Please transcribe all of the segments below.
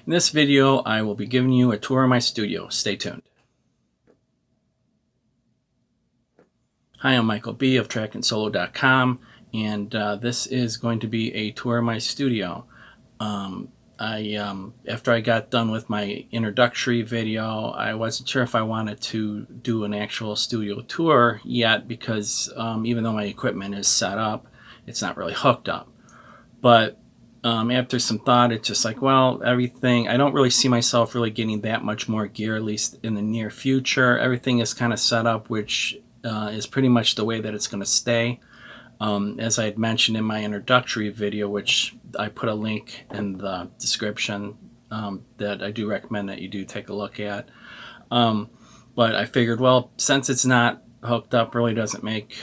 In this video, I will be giving you a tour of my studio. Stay tuned. Hi, I'm Michael B. of trackandsolo.com, and this is going to be a tour of my studio. After I got done with my introductory video, I wasn't sure if I wanted to do an actual studio tour yet because even though my equipment is set up, it's not really hooked up. But after some thought, it's just like, well, everything, I don't really see myself really getting that much more gear, at least in the near future. Everything is kind of set up, which is pretty much the way that it's going to stay. As I had mentioned in my introductory video, which I put a link in the description that I do recommend that you do take a look at. But I figured, well, since it's not hooked up, really doesn't make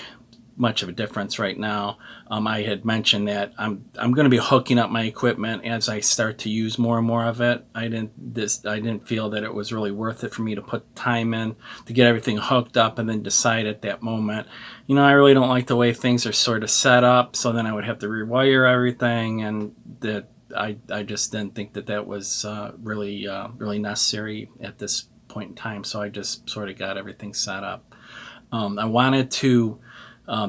much of a difference right now. I had mentioned that I'm going to be hooking up my equipment as I start to use more and more of it. I didn't feel that it was really worth it for me to put time in to get everything hooked up and then decide at that moment, you know, I really don't like the way things are sort of set up, so then I would have to rewire everything, and that I just didn't think that that was really necessary at this point in time. So I just sort of got everything set up. I wanted to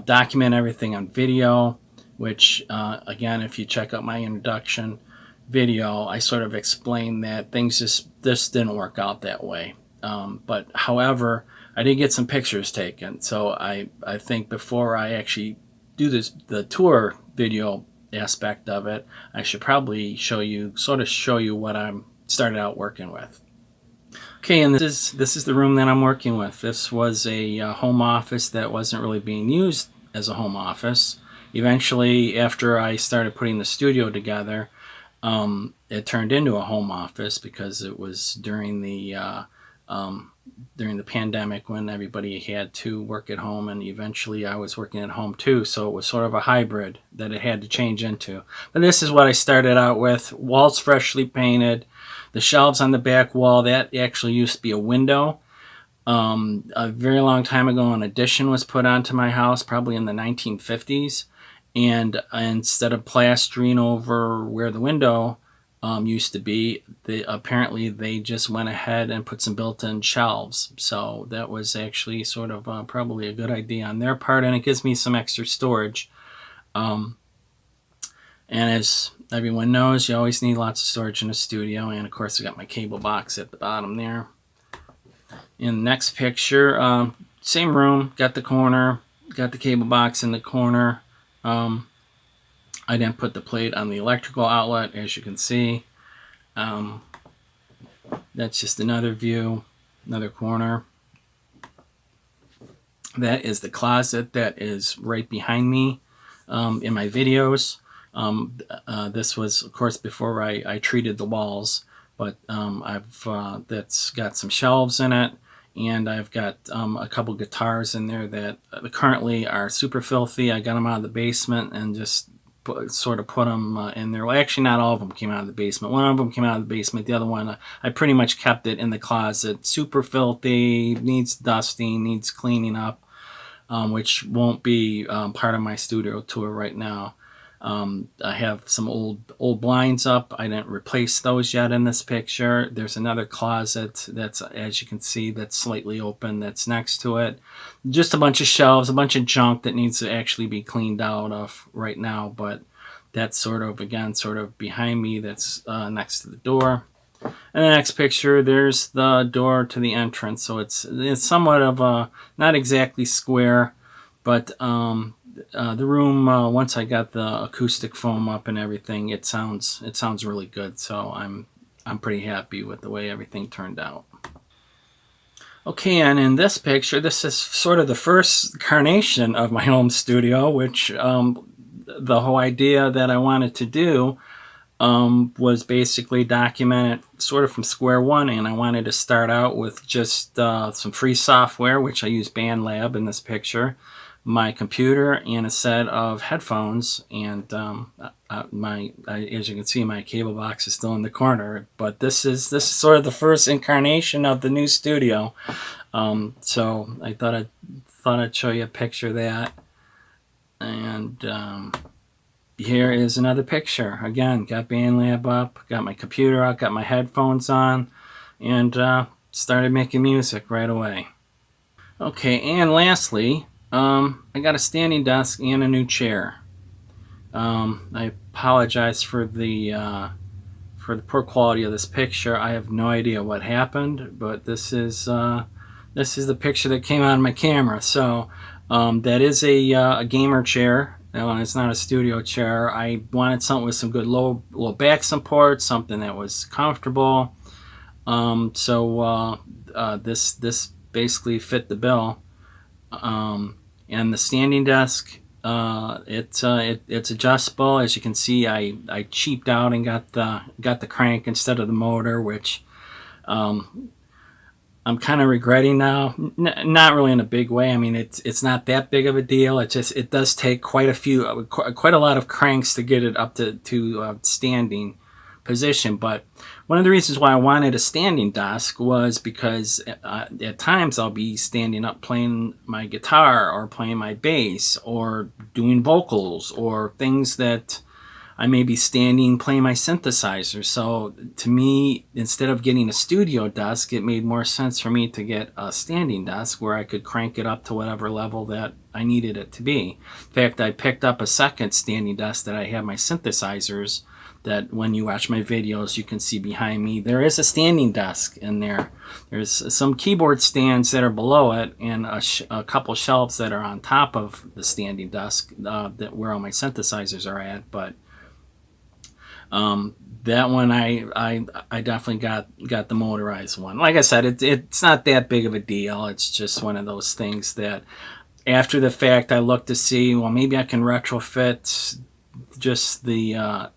document everything on video, which again, if you check out my introduction video, I sort of explained that things just didn't work out that way. But however, I did get some pictures taken, so I think before I actually do the tour video aspect of it, I should probably show you what I'm started out working with. Okay, and this is the room that I'm working with. This was a home office that wasn't really being used as a home office. Eventually, after I started putting the studio together, it turned into a home office because it was during the pandemic when everybody had to work at home, and eventually I was working at home too, so it was sort of a hybrid that it had to change into. But this is what I started out with. Walls freshly painted. The shelves on the back wall, that actually used to be a window. A very long time ago, an addition was put onto my house, probably in the 1950s. And instead of plastering over where the window used to be, apparently they just went ahead and put some built-in shelves. So that was actually sort of probably a good idea on their part, and it gives me some extra storage. And as everyone knows, you always need lots of storage in a studio. And of course, I got my cable box at the bottom there. In the next picture, same room, got the corner, got the cable box in the corner. I didn't put the plate on the electrical outlet, as you can see. That's just another view, another corner. That is the closet that is right behind me in my videos. This was, of course, before I treated the walls, but that's got some shelves in it, and I've got a couple guitars in there that currently are super filthy. I got them out of the basement and just sort of put them in there. Well, actually, not all of them came out of the basement. One of them came out of the basement. The other one, I pretty much kept it in the closet. Super filthy, needs dusting, needs cleaning up, which won't be part of my studio tour right now. I have some old blinds up. I didn't replace those yet in this picture. There's another closet that's, as you can see, that's slightly open that's next to it. Just a bunch of shelves, a bunch of junk that needs to actually be cleaned out of right now, but that's sort of, again, sort of behind me. That's next to the door. And the next picture, there's the door to the entrance. So it's somewhat of a, not exactly square, but the room, once I got the acoustic foam up and everything, it sounds really good. So I'm pretty happy with the way everything turned out. Okay, and in this picture, this is sort of the first incarnation of my home studio, which the whole idea that I wanted to do was basically document it sort of from square one, and I wanted to start out with just some free software, which I use BandLab in this picture, my computer, and a set of headphones, and as you can see, my cable box is still in the corner. But this is sort of the first incarnation of the new studio. So I thought I'd show you a picture of that, and here is another picture. Again, got BandLab up, got my computer out, got my headphones on, and started making music right away. Okay, and lastly, I got a standing desk and a new chair. I apologize for the poor quality of this picture. I have no idea what happened, but this is the picture that came out of my camera. So that is a gamer chair. It's not a studio chair. I wanted something with some good low back support, something that was comfortable. This basically fit the bill. And the standing desk, it's adjustable. As you can see, I cheaped out and got the crank instead of the motor, which I'm kind of regretting now. Not really in a big way. I mean, it's not that big of a deal. It does take quite a lot of cranks to get it up to standing position. But one of the reasons why I wanted a standing desk was because at times I'll be standing up playing my guitar or playing my bass or doing vocals or things that I may be standing playing my synthesizer. So to me, instead of getting a studio desk, it made more sense for me to get a standing desk where I could crank it up to whatever level that I needed it to be. In fact, I picked up a second standing desk that I have my synthesizers, that when you watch my videos you can see behind me there is a standing desk in there. There's some keyboard stands that are below it and a couple shelves that are on top of the standing desk that where all my synthesizers are at. But that one I definitely got the motorized one. Like I said, it's not that big of a deal. It's just one of those things that after the fact I look to see, well, maybe I can retrofit just the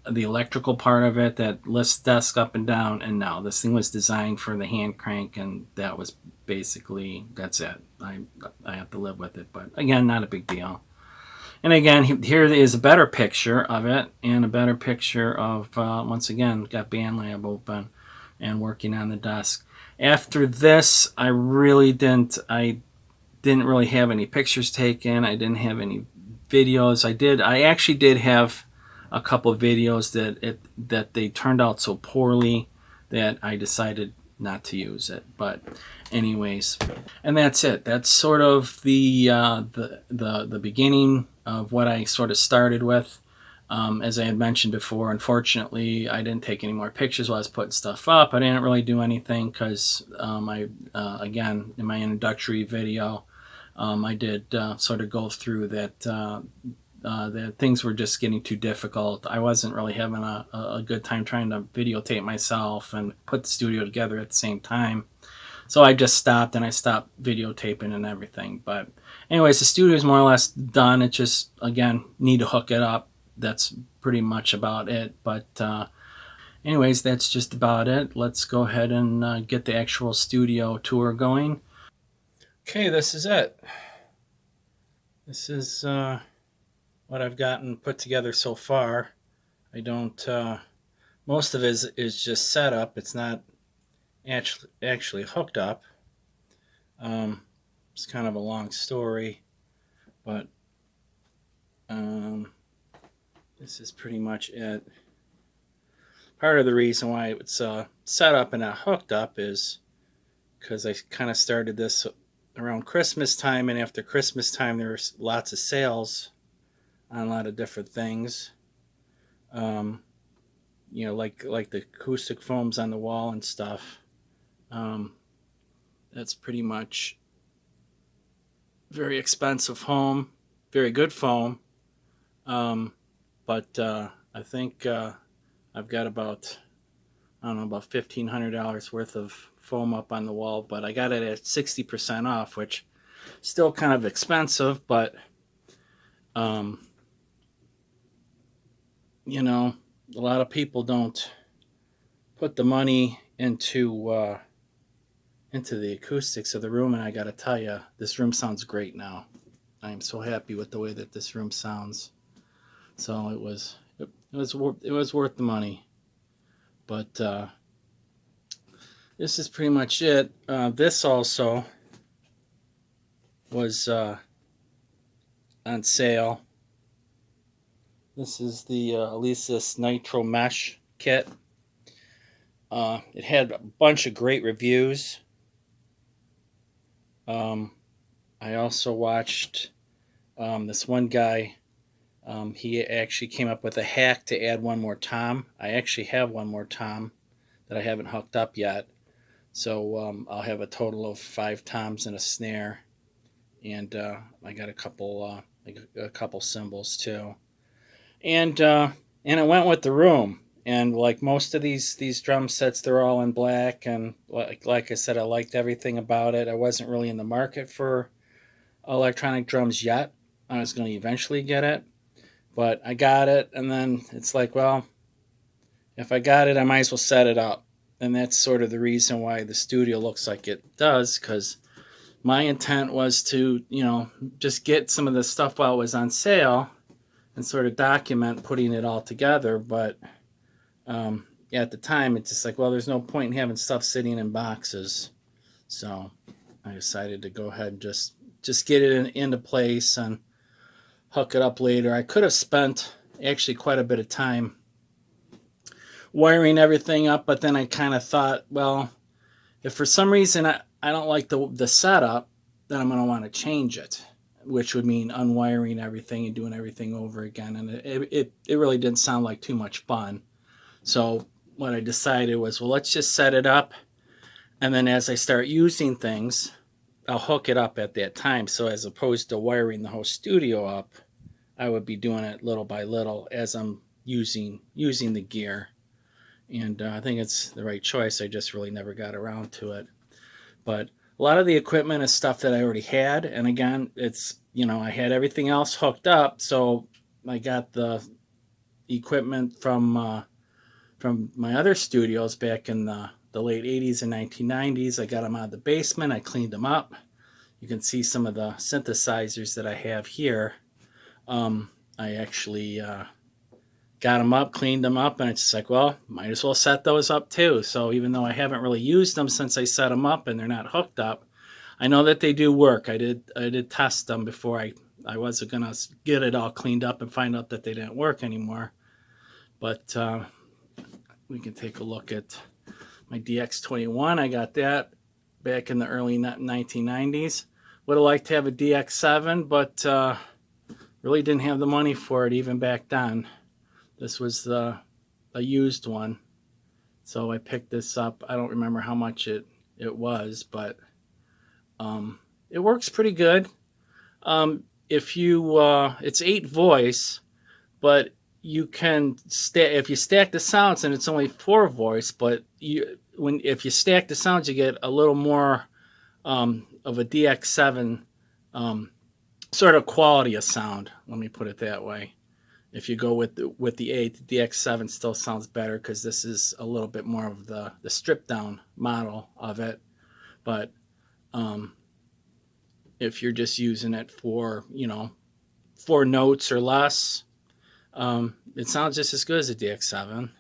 electrical part of it that lifts desk up and down. And no, this thing was designed for the hand crank, and that was basically that's it. I have to live with it, but again, not a big deal. And again, here is a better picture of it, and a better picture of once again got BandLab open and working on the desk. After this, I didn't really have any pictures taken. I didn't have any videos. I actually did have a couple of videos that they turned out so poorly that I decided not to use it. But anyways, and that's it. That's sort of the beginning of what I sort of started with. As I had mentioned before, unfortunately, I didn't take any more pictures while I was putting stuff up. I didn't really do anything because again, in my introductory video, I did sort of go through that things were just getting too difficult. I wasn't really having a good time trying to videotape myself and put the studio together at the same time. So I just stopped, and I stopped videotaping and everything. But anyways, the studio is more or less done. It just, again, need to hook it up. That's pretty much about it. But anyways, that's just about it. Let's go ahead and get the actual studio tour going. Okay, this is it. This is what I've gotten put together so far. I don't. Most of it is just set up. It's not actually hooked up. It's kind of a long story, but this is pretty much it. Part of the reason why it's set up and not hooked up is because I kind of started this around Christmas time, and after Christmas time, there's lots of sales on a lot of different things. Um, like the acoustic foams on the wall and stuff. Um, that's pretty much very expensive foam, very good foam. Um, but I think I've got about about $1,500 worth of foam up on the wall, but I got it at 60% off, which still kind of expensive, but um, a lot of people don't put the money into the acoustics of the room, and I got to tell you, this room sounds great now. I am so happy with the way that this room sounds. So it was worth the money. But this is pretty much it. This also was on sale. This is the Alesis Nitro Mesh kit. It had a bunch of great reviews. Um, I also watched this one guy. He actually came up with a hack to add one more tom. I actually have one more tom that I haven't hooked up yet. So I'll have a total of 5 toms and a snare, and I got a couple cymbals too. And it went with the room. And like most of these drum sets, they're all in black. And like I said, I liked everything about it. I wasn't really in the market for electronic drums yet. I was going to eventually get it, but I got it, and then it's like, well, if I got it, I might as well set it up. And that's sort of the reason why the studio looks like it does, because my intent was to, just get some of the stuff while it was on sale and sort of document putting it all together. But yeah, at the time, it's just like, well, there's no point in having stuff sitting in boxes. So I decided to go ahead and just get it into place and hook it up later. I could have spent actually quite a bit of time wiring everything up, but then I kind of thought, well, if for some reason I don't like the setup, then I'm going to want to change it, which would mean unwiring everything and doing everything over again. And it really didn't sound like too much fun. So what I decided was, well, let's just set it up. And then as I start using things, I'll hook it up at that time. So as opposed to wiring the whole studio up, I would be doing it little by little as I'm using the gear. And I think it's the right choice. I just really never got around to it. But a lot of the equipment is stuff that I already had. And again, it's, I had everything else hooked up. So I got the equipment from my other studios back in the late 80s and 1990s. I got them out of the basement. I cleaned them up. You can see some of the synthesizers that I have here. I actually got them up, cleaned them up, and it's just like, well, might as well set those up too. So even though I haven't really used them since I set them up and they're not hooked up, I know that they do work. I did test them before I wasn't gonna get it all cleaned up and find out that they didn't work anymore. But we can take a look at my DX21. I got that back in the early 1990s. Would have liked to have a DX7, but really didn't have the money for it even back then. This was a used one, so I picked this up. I don't remember how much it was, but it works pretty good. If you it's 8 voice, but you can if you stack the sounds, and it's only 4 voice, but if you stack the sounds, you get a little more of a DX7 sort of quality of sound. Let me put it that way. If you go with the 8, the DX7 still sounds better because this is a little bit more of the stripped down model of it. But if you're just using it for 4 notes or less, it sounds just as good as a DX7.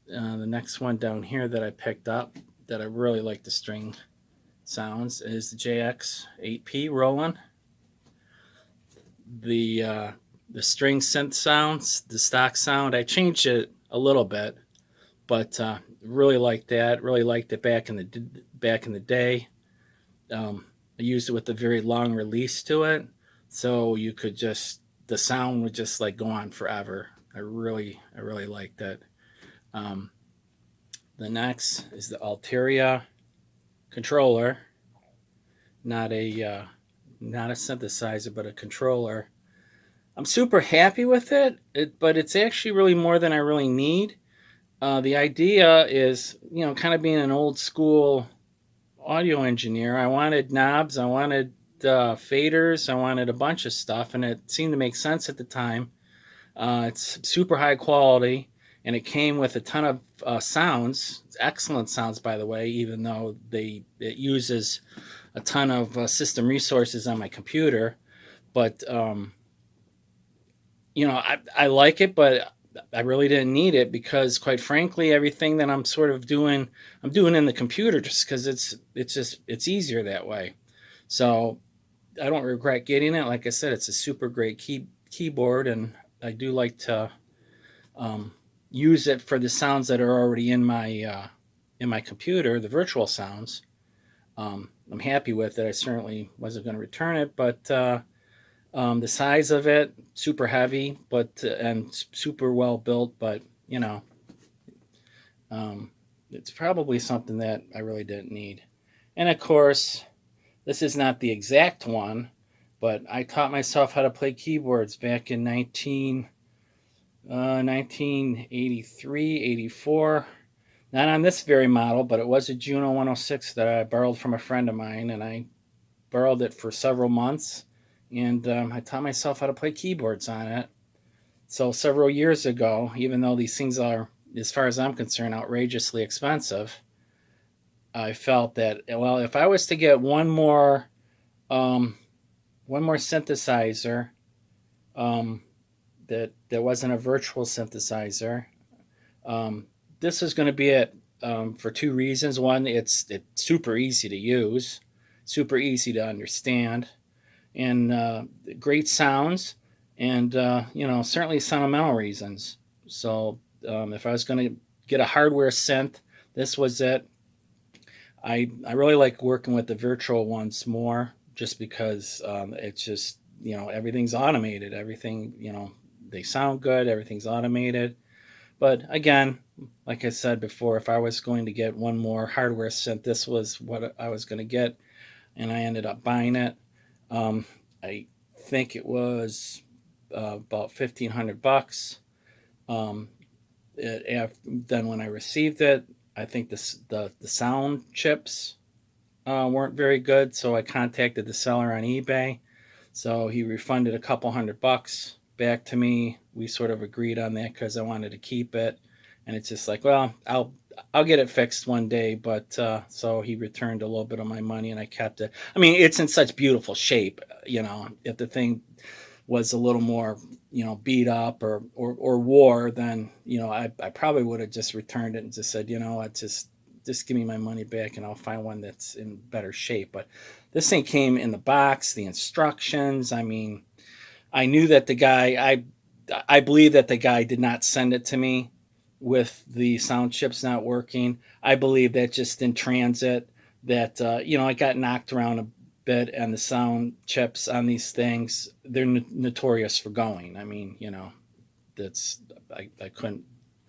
The next one down here that I picked up that I really like the string sounds is the JX8P Roland. The string synth sounds, the stock sound, I changed it a little bit, but really liked that. Really liked it back in the day. I used it with a very long release to it, so you could the sound would just like go on forever. I really liked it. The next is the Alteria controller, not a synthesizer, but a controller. I'm super happy with it, but it's actually really more than I really need. The idea is, kind of being an old school audio engineer. I wanted knobs, I wanted faders, I wanted a bunch of stuff, and it seemed to make sense at the time. It's super high quality, and it came with a ton of sounds. It's excellent sounds, by the way, even though it uses a ton of system resources on my computer. But I like it, but I really didn't need it because, quite frankly, everything that I'm sort of doing, I'm doing in the computer just because it's easier that way. So I don't regret getting it. Like I said, it's a super great keyboard, and I do like to um, use it for the sounds that are already in my computer, the virtual sounds. I'm happy with it. I certainly wasn't going to return it, but the size of it, super heavy, but and super well built, but you know, um, it's probably something that I really didn't need. And of course, this is not the exact one, but I taught myself how to play keyboards back in 1983, 84. Not on this very model, but it was a Juno 106 that I borrowed from a friend of mine, and I borrowed it for several months. And I taught myself how to play keyboards on it. So several years ago, even though these things are, as far as I'm concerned, outrageously expensive, I felt that, well, if I was to get um, one more synthesizer, um, that wasn't a virtual synthesizer, um, this is going to be it, for two reasons. One, it's super easy to use, super easy to understand, and great sounds, and certainly sentimental reasons. So if I was going to get a hardware synth, this was it. I really like working with the virtual ones more, just because it's just, everything's automated. Everything, they sound good. Everything's automated. But again, like I said before, if I was going to get one more hardware synth, this was what I was going to get, and I ended up buying it. Um, I think it was about $1,500. Um, then when I received it, I think the sound chips weren't very good, so I contacted the seller on eBay. So he refunded a couple $100 back to me. We sort of agreed on that because I wanted to keep it, and it's just like, well, I'll get it fixed one day. But so he returned a little bit of my money, and I kept it. I mean, it's in such beautiful shape. If the thing was a little more, beat up or wore, then I probably would have just returned it and just said, I just give me my money back and I'll find one that's in better shape. But this thing came in the box, the instructions. I mean, I knew that the guy, I believe that the guy did not send it to me with the sound chips not working. I believe that just in transit, that I got knocked around a bit, and the sound chips on these things, they're notorious for going. I mean, that's I couldn't,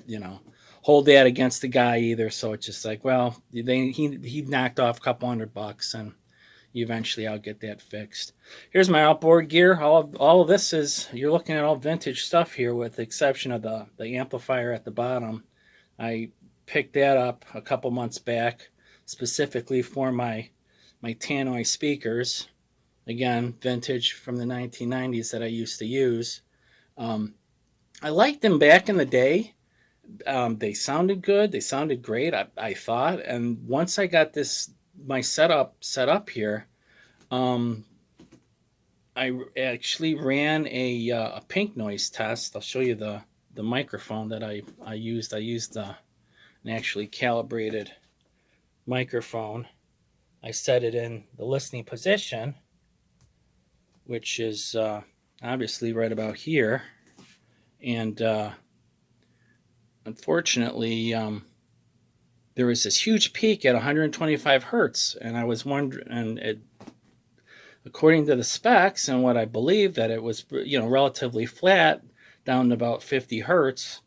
you know hold that against the guy either. So it's just like, well, he knocked off a couple $100, and eventually I'll get that fixed. Here's my outboard gear. All of this is, you're looking at all vintage stuff here, with the exception of the amplifier at the bottom. I picked that up a couple months back, specifically for my Tannoy speakers. Again, vintage from the 1990s that I used to use. Um, I liked them back in the day. They sounded good. They sounded great. I thought. And once I got my setup set up here, um, I actually ran a pink noise test. I'll show you the microphone that I used. I used an actually calibrated microphone. I set it in the listening position, which is obviously right about here. And unfortunately, there was this huge peak at 125 hertz, and I was wondering, and according to the specs and what I believe, that it was relatively flat down to about 50 hertz.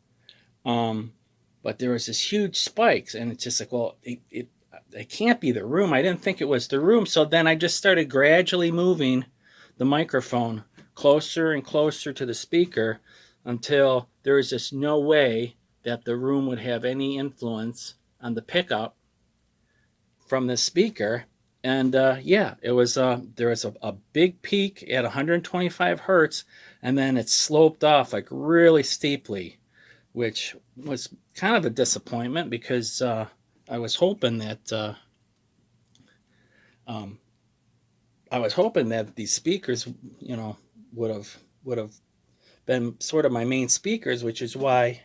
Um, but there was this huge spikes, and it's just like, well, it can't be the room. I didn't think it was the room. So then I just started gradually moving the microphone closer and closer to the speaker, until there was just no way that the room would have any influence on the pickup from the speaker. And yeah, it was there was a big peak at 125 hertz, and then it sloped off like really steeply, which was kind of a disappointment, because I was hoping that um, these speakers, would have been sort of my main speakers, which is why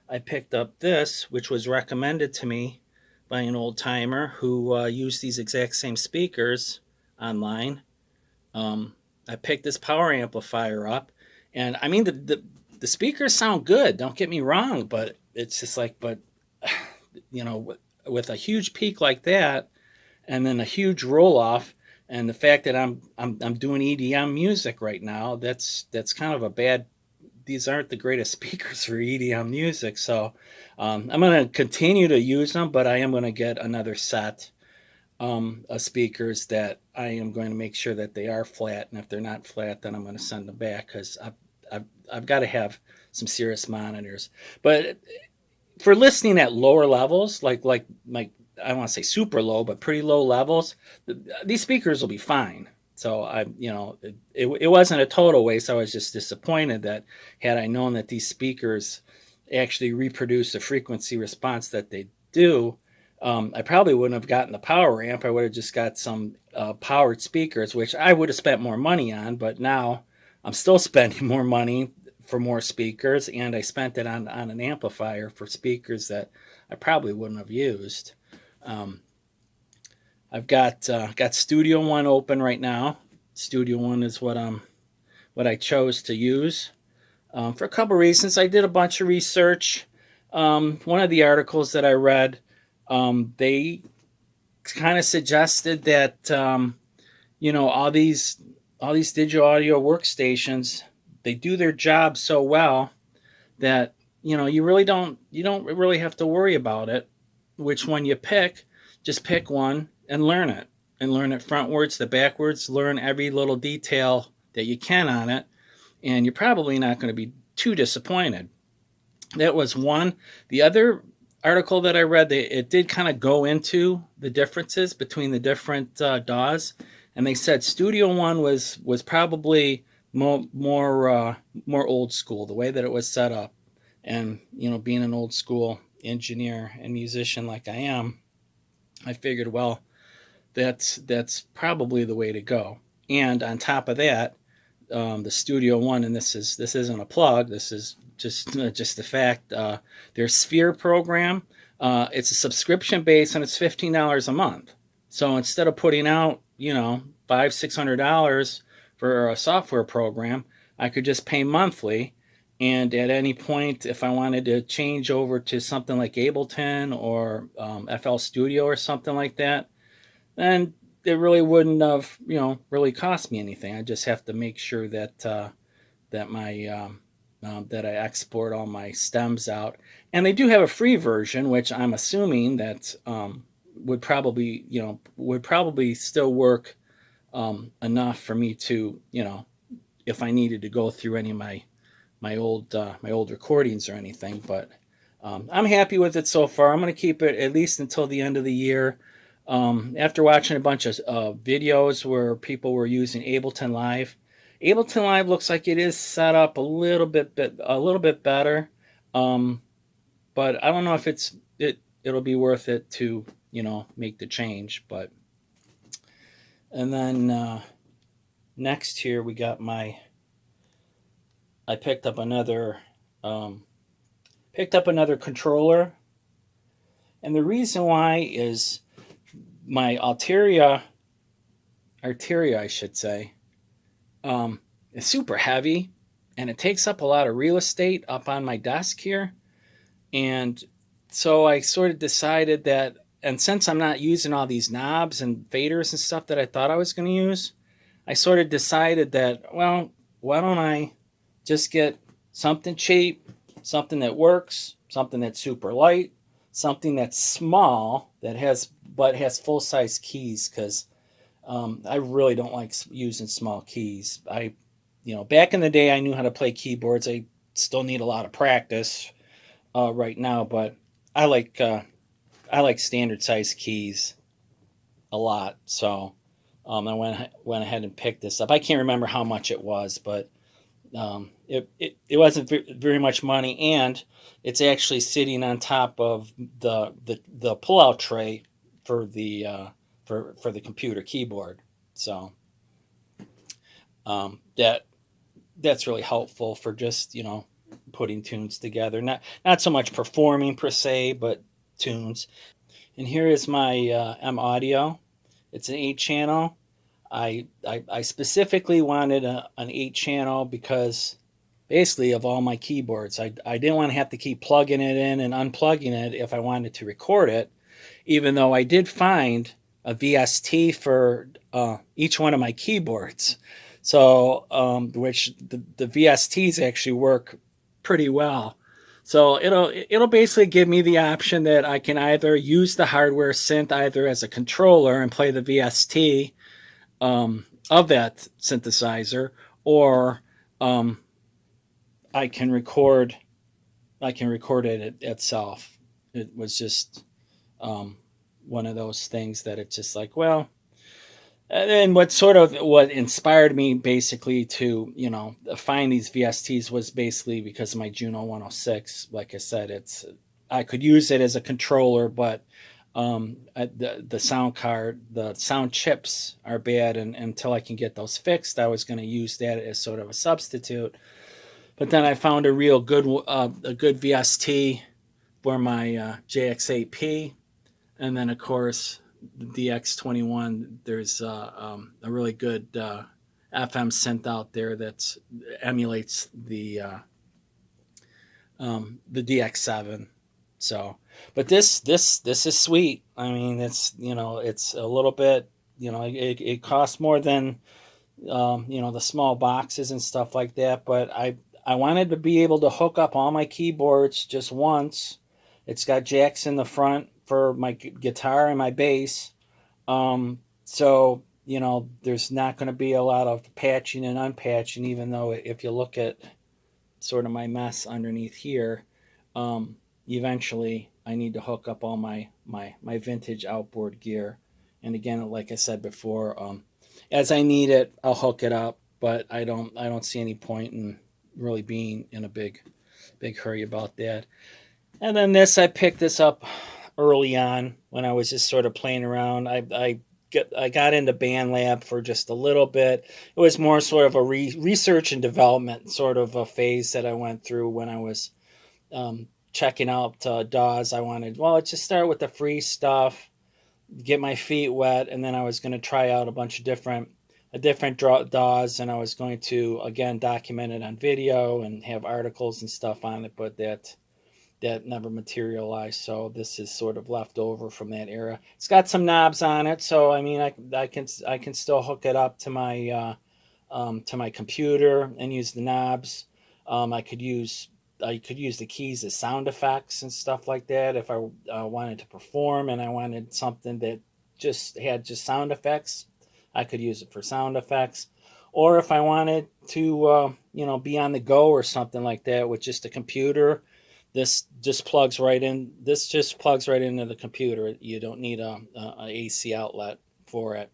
I picked up this, which was recommended to me by an old timer who used these exact same speakers online. I picked this power amplifier up, and I mean, the speakers sound good. Don't get me wrong, but it's just like, but you know, with a huge peak like that, and then a huge roll off, and the fact that I'm doing EDM music right now, that's kind of a bad. These aren't the greatest speakers for EDM music, so I'm going to continue to use them, but I am going to get another set of speakers that I am going to make sure that they are flat, and if they're not flat, then I'm going to send them back because I've, I've got to have some serious monitors. But for listening at lower levels, like I don't want to say super low, but pretty low levels, these speakers will be fine. So it wasn't a total waste. I was just disappointed that had I known that these speakers actually reproduce the frequency response that they do, I probably wouldn't have gotten the power amp. I would have just got some powered speakers, which I would have spent more money on. But now I'm still spending more money for more speakers, and I spent it on an amplifier for speakers that I probably wouldn't have used. Um, I've got Studio One open right now. Studio One is what I chose to use for a couple reasons. I did a bunch of research. One of the articles that I read, they kind of suggested that all these digital audio workstations, they do their job so well that you don't really have to worry about it which one you pick. Just pick one and learn it frontwards to backwards. Learn every little detail that you can on it, and you're probably not going to be too disappointed. That was one. The other article that I read, it did kind of go into the differences between the different DAWs, and they said Studio One was probably more old school, the way that it was set up, and being an old school engineer and musician like I am, I figured, well, that's probably the way to go. And on top of that, the Studio One, and this isn't a plug. This is just the fact. Their Sphere program, it's a subscription base, and it's $15 a month. So instead of putting out $500-600 for a software program, I could just pay monthly. And at any point, if I wanted to change over to something like Ableton or FL Studio or something like that, then it really wouldn't have really cost me anything. I just have to make sure that I export all my stems out, and they do have a free version, which I'm assuming that would probably still work enough for me to if I needed to go through any of my old recordings or anything. But I'm happy with it so far. I'm going to keep it at least until the end of the year. After watching a bunch of videos where people were using Ableton Live, Ableton Live looks like it is set up a little bit better, but I don't know if it'll be worth it to make the change. But and then next here we got I picked up another controller, and the reason why is my arteria, I should say, is super heavy, and it takes up a lot of real estate up on my desk here. And so I sort of decided that, and since I'm not using all these knobs and faders and stuff that I thought I was going to use, I sort of decided that, well, why don't I just get something cheap, something that works, something that's super light, something that's small that has full size keys, because I really don't like using small keys. Back in the day, I knew how to play keyboards. I still need a lot of practice right now, but I like standard size keys a lot. So I went ahead and picked this up. I can't remember how much it was, but it wasn't very much money, and it's actually sitting on top of the pullout tray for the for the computer keyboard. So that's really helpful for just putting tunes together. Not so much performing per se, but tunes. And here is my M Audio. It's an 8-channel. I specifically wanted an 8-channel because basically of all my keyboards. I didn't want to have to keep plugging it in and unplugging it if I wanted to record it, even though I did find a VST for each one of my keyboards. So, which the VSTs actually work pretty well. So it'll basically give me the option that I can either use the hardware synth either as a controller and play the VST of that synthesizer, or um, I can record it itself. It was just um, one of those things that it's just like, well, and then what inspired me basically to find these VSTs was basically because of my Juno 106. Like I said, I could use it as a controller, but the sound card, the sound chips are bad, and until I can get those fixed, I was going to use that as sort of a substitute. But then I found a good VST for my JX8P, and then of course the X21. There's a really good FM synth out there that emulates the DX7. So, but this is sweet. I mean, it's a little bit, it costs more than the small boxes and stuff like that. But I wanted to be able to hook up all my keyboards just once. It's got jacks in the front for my guitar and my bass. So there's not going to be a lot of patching and unpatching. Even though if you look at sort of my mess underneath here, eventually I need to hook up all my vintage outboard gear. And again, like I said before, as I need it, I'll hook it up. But I don't see any point in really being in a big hurry about that. And then I picked this up early on when I was just sort of playing around. I got into BandLab for just a little bit. It was more sort of a research and development sort of a phase that I went through when I was checking out DAWs. I wanted, well, let's just start with the free stuff, get my feet wet, and then I was going to try out a bunch of different DAWs, and I was going to again document it on video and have articles and stuff on it, but that never materialized. So this is sort of left over from that era. It's got some knobs on it, so I mean I can still hook it up to my computer and use the knobs. I could use the keys as sound effects and stuff like that if I wanted to perform and I wanted something that just had just sound effects. I could use it for sound effects. Or if I wanted to be on the go or something like that with just a computer, this just plugs right in. This just plugs right into the computer. You don't need a AC outlet for it.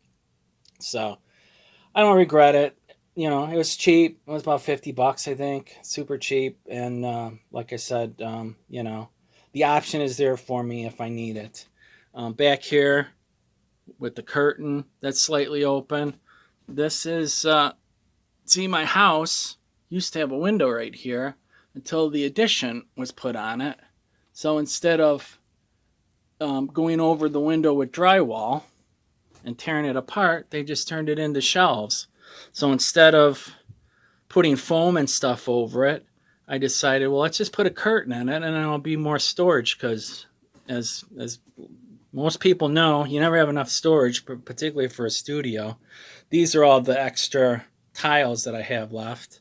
So I don't regret it. It was cheap. It was about $50, I think. Super cheap. And like I said, the option is there for me if I need it. Back here with the curtain that's slightly open. This is, see, my house used to have a window right here until the addition was put on it. So instead of going over the window with drywall and tearing it apart, they just turned it into shelves. So instead of putting foam and stuff over it, I decided, well, let's just put a curtain in it, and then it'll be more storage. Because as most people know, you never have enough storage, particularly for a studio. These are all the extra tiles that I have left.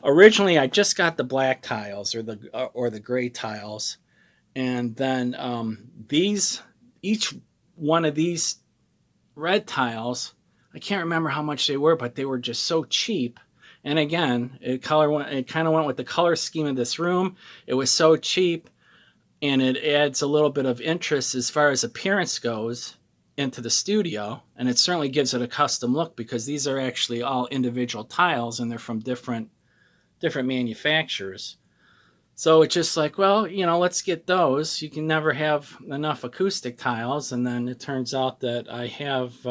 Originally, I just got the black tiles or the gray tiles, and then each one of these red tiles, I can't remember how much they were, but they were just so cheap. And again, it kind of went with the color scheme of this room. It was so cheap, and it adds a little bit of interest as far as appearance goes into the studio, and it certainly gives it a custom look because these are actually all individual tiles and they're from different manufacturers. So it's just like, well, let's get those. You can never have enough acoustic tiles. And then it turns out that I have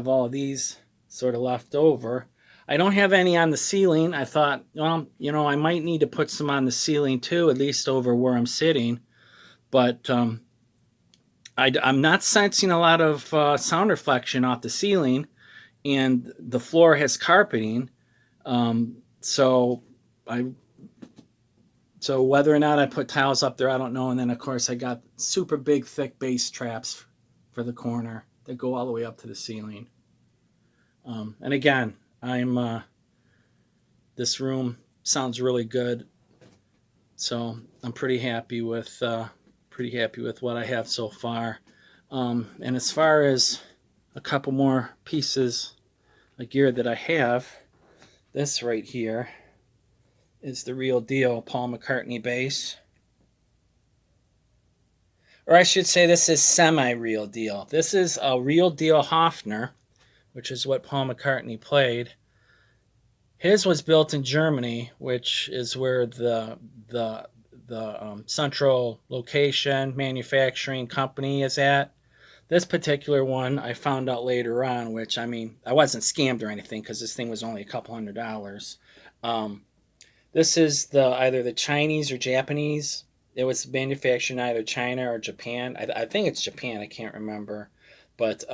all of these sort of left over. I don't have any on the ceiling. I thought, well, I might need to put some on the ceiling too, at least over where I'm sitting. But I'm not sensing a lot of sound reflection off the ceiling, and the floor has carpeting. So So whether or not I put tiles up there, I don't know. And then of course I got super big, thick bass traps for the corner that go all the way up to the ceiling. And again, this room sounds really good, so I'm pretty happy with what I have so far. And as far as a couple more pieces of gear that I have, this right here is the real deal Paul McCartney bass. Or I should say, this is semi-real deal. This is a real deal Hofner, which is what Paul McCartney played. His was built in Germany, which is where the central location manufacturing company is at. This particular one I found out later on, which, I mean, I wasn't scammed or anything because this thing was only a couple $100s. This is either the Chinese or Japanese. It was manufactured in either China or Japan. I think it's Japan. I can't remember, but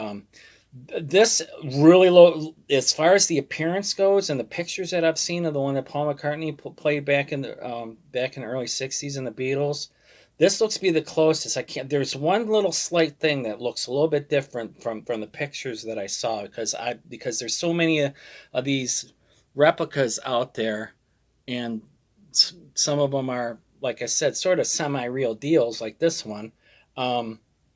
this really low as far as the appearance goes, and the pictures that I've seen of the one that Paul McCartney played back in the early '60s in the Beatles. This looks to be the closest. I can't. There's one little slight thing that looks a little bit different from the pictures that I saw because there's so many of these replicas out there, and some of them are, like I said, sort of semi-real deals, like this one.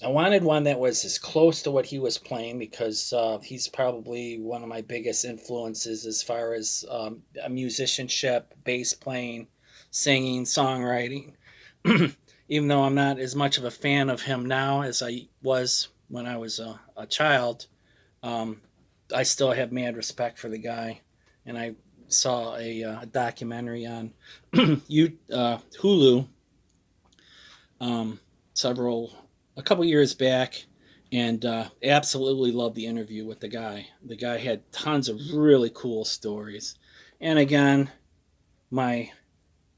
I wanted one that was as close to what he was playing because he's probably one of my biggest influences as far as musicianship, bass playing, singing, songwriting. Even though I'm not as much of a fan of him now as I was when I was a child, I still have mad respect for the guy. And I saw a documentary on Hulu a couple years back, and absolutely loved the interview with the guy. The guy had tons of really cool stories. And again, my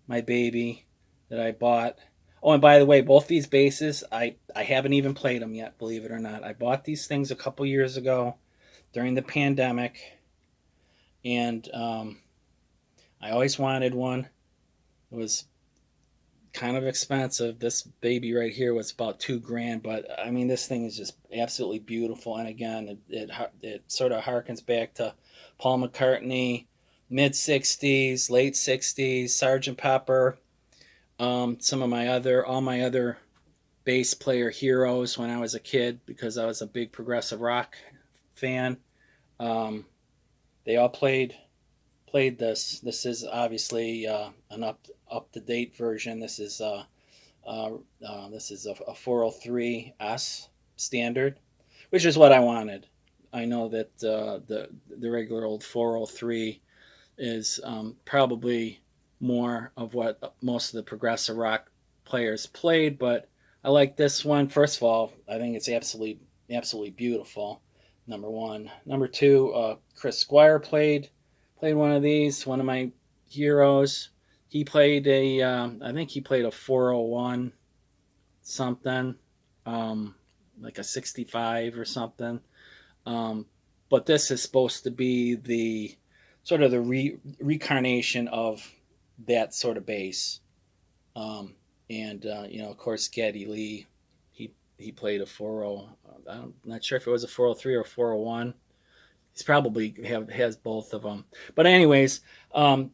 baby that I bought. Oh, and by the way, both these basses, I haven't even played them yet, believe it or not. I bought these things a couple years ago during the pandemic, and I always wanted one. It was kind of expensive. This baby right here was about $2,000, but I mean, this thing is just absolutely beautiful. And again, it sort of harkens back to Paul McCartney, mid '60s, late '60s, Sgt. Pepper. Some of all my other bass player heroes when I was a kid, because I was a big progressive rock fan. They all played this. This is obviously an up to date version. This is a 403S standard, which is what I wanted. I know that the regular old 403 is probably more of what most of the progressive rock players played, but I like this one. First of all, I think it's absolutely beautiful. Number one. Number two, Chris Squire played one of these. One of my heroes. He played I think he played a 401 something, like a 65 or something. But this is supposed to be the sort of the reincarnation of that sort of bass. And of course, Geddy Lee, he played a 40. I'm not sure if it was a 403 or 401. He's probably has both of them. But anyways, the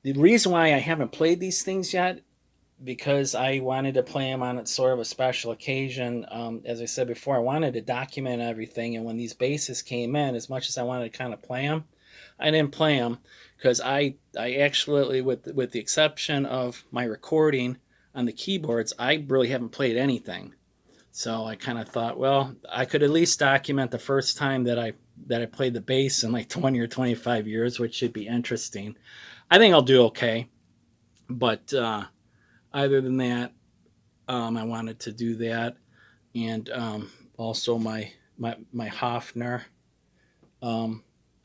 reason why I haven't played these things yet, because I wanted to play them on sort of a special occasion. As I said before, I wanted to document everything. And when these basses came in, as much as I wanted to kind of play them, I didn't play them because I actually, with the exception of my recording on the keyboards, I really haven't played anything. So I kind of thought, well, I could at least document the first time that I played the bass in like 20 or 25 years, which should be interesting. I think I'll do okay. But other than that, I wanted to do that. And also my Hofner.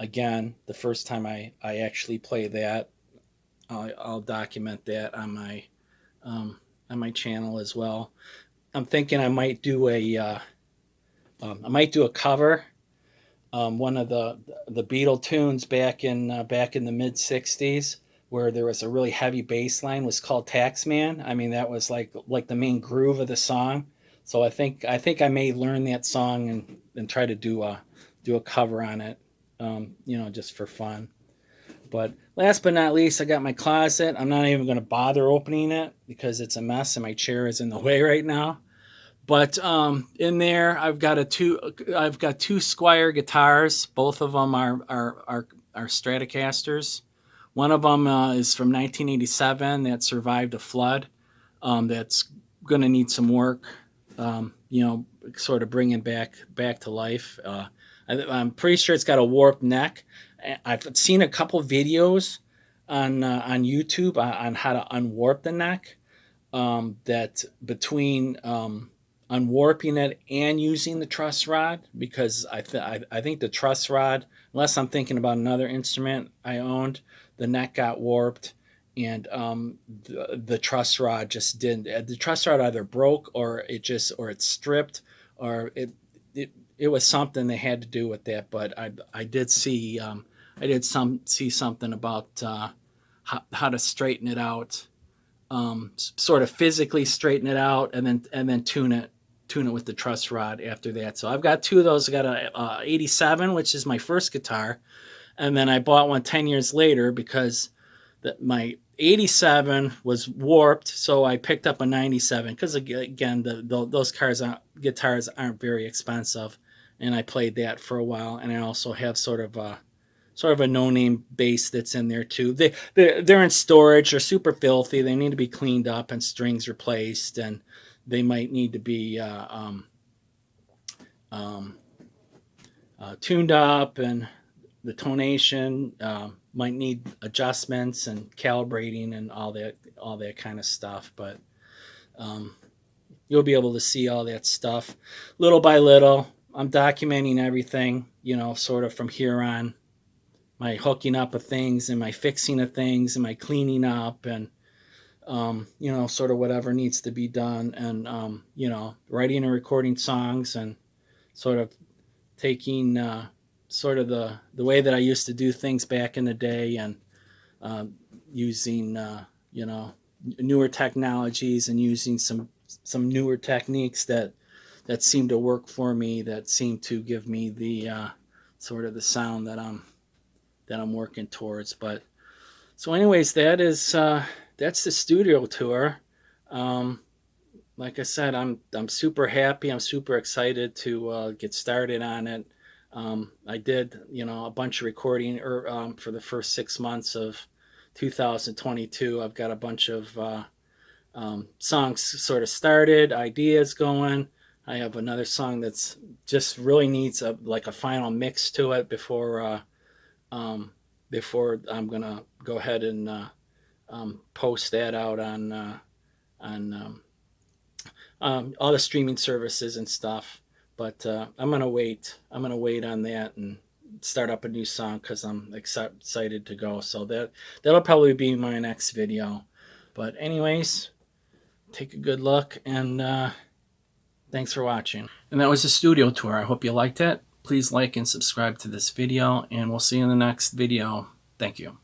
Again, the first time I actually play that, I'll document that on my channel as well. I'm thinking I might do a cover, one of the Beatle tunes back in the mid '60s, where there was a really heavy bass line was called Taxman. I mean, that was like the main groove of the song. So I may learn that song and try to do a cover on it, just for fun. But last but not least, I got my closet. I'm not even going to bother opening it because it's a mess and my chair is in the way right now. But in there, I've got two Squire guitars. Both of them are Stratocasters. One of them is from 1987 that survived a flood. That's going to need some work. Sort of bringing back to life. I'm pretty sure it's got a warped neck. I've seen a couple videos on YouTube on how to unwarp the neck. That between unwarping it and using the truss rod, because I think the truss rod, unless I'm thinking about another instrument I owned, the neck got warped, and the truss rod just didn't. The truss rod either broke or it stripped, or it was something they had to do with that. But I did see see something about how to straighten it out, sort of physically straighten it out, and then tune it with the truss rod after that. So I've got two of those. I got a 87, which is my first guitar, and then I bought one 10 years later because my 87 was warped, so I picked up a 97 because, again, those guitars aren't very expensive, and I played that for a while. And I also have sort of a no-name bass that's in there too. They're in storage. They're super filthy. They need to be cleaned up and strings replaced, and they might need to be tuned up, and the tonation might need adjustments and calibrating and all that kind of stuff. But you'll be able to see all that stuff little by little. I'm documenting everything, sort of from here on. My hooking up of things and my fixing of things and my cleaning up, and sort of whatever needs to be done, and writing and recording songs, and sort of taking sort of the way that I used to do things back in the day, and using newer technologies, and using some newer techniques that seem to work for me, that seem to give me the sort of the sound that I'm working towards. But so anyways, that's the studio tour. Like I said, I'm super happy. I'm super excited to get started on it. I did a bunch of recording for the first 6 months of 2022. I've got a bunch of songs sort of started, ideas going. I have another song that's just really needs a final mix to it before I'm gonna go ahead and post that out on all the streaming services and stuff. But I'm gonna wait on that and start up a new song because I'm excited to go. So that'll probably be my next video. But anyways, take a good look, and thanks for watching. And that was the studio tour. I hope you liked it. Please like and subscribe to this video, and we'll see you in the next video. Thank you.